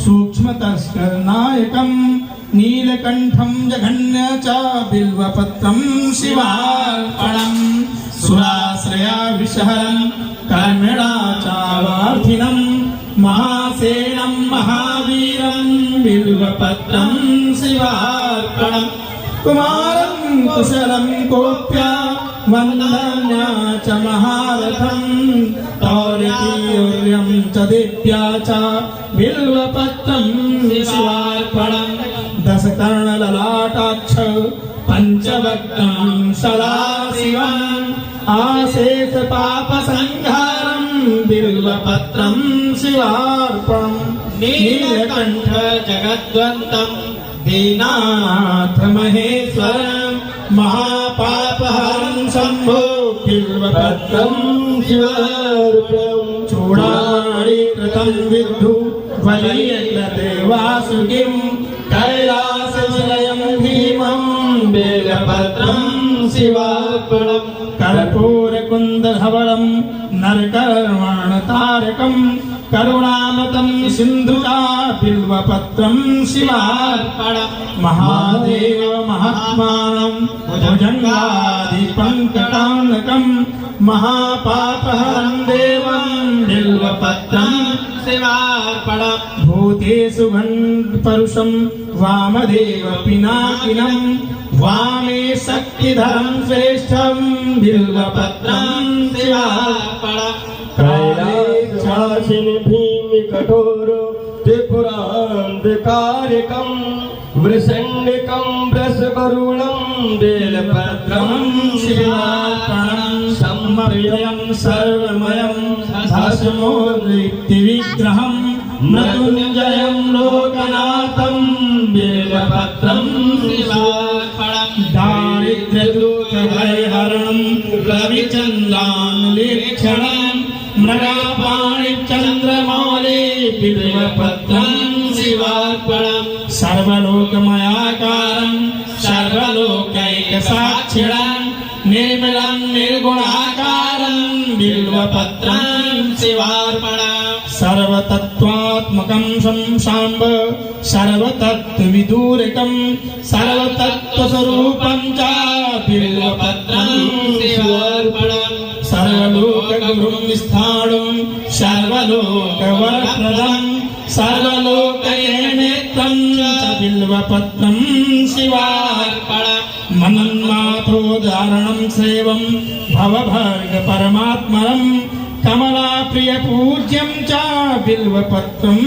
सूक्ष्मतस्करनायकं नीलकण्ठं जघन्य च बिल्वपत्रं शिवार्पणम् सुराश्रया विषहरं कर्मिणा चावार्थिनं महासेनं महावीरं बिल्वपत्रं शिवार्पणम् कुमारं कुशलं कोप्या वन्दन्या च महारथं तौरितीर्यं च दिव्या च बिल्वपत्रं शिवार्पणम् दशकर्णललाटाक्ष पञ्चवक्त्रं सदाशिवम् आशेषपापसंहारं बिल्वपत्रं शिवार्पणम् नीलकण्ठ जगद्वन्तं दीनानाथ महेश्वरं महापापहरं शम्भो बिल्वपत्रं शिवार्पणम् चूडामणि कृतं विद्धु वलयेते वासुकिं कैलासनिलयं भीमं बिल्वपत्रं शिवार्पणम् कर्पूरकुन्दधवलं नरकर्मणतारकं करुणामतं सिन्धुजा बिल्वपत्रं शिवार्पणम् महादेव महात्मानं भुजङ्गादिपङ्कटानकं महापापहरं देवं बिल्वपत्रं शिवार्पणम् भूतेषु गणपरुषं वामदेव पिनाकिनं वामे शक्तिधरं श्रेष्ठं बिल्वपत्रं शिवार्पणम् कैलासवासिनि भीमकठोर त्रिपुरान्धकारकं वृषण्डिकं वृषगरुणं बिल्वपत्रं शिवार्पणम् सम्मर्यं सर्वमयं भस्मोद्रिक्तिविग्रहं मृत्युञ्जयं लोकनाथं बिल्वपत्रं शिवार्पणम् दारिद्र्यदुःखभयहरणं रविचन्द्रानुलेक्षणं मृगापाणिचन्द्रमौले बिल्वपत्रं शिवार्पणम् सर्वलोकमयाकारं सर्वलोकैकसाक्षिणं निर्मलं निर्गुणाकारं बिल्वपत्रं शिवार्पणम् सर्वतत्त्वात्मकं शाम्ब सर्वतत्त्वविदूरकं सर्वतत्त्वस्वरूपं च बिल्वपत्रं शिवार्पणम् सर्वलोकगुरुं स्थाणुं सर्वलोकवरप्रदं सर्वलोकनेत्रं च बिल्वपत्रं शिवार्पणम् मन्माथोदारणं सेवं भवभर्गपरमात्मनं कमलाप्रियपूज्यं च बिल्वपत्रं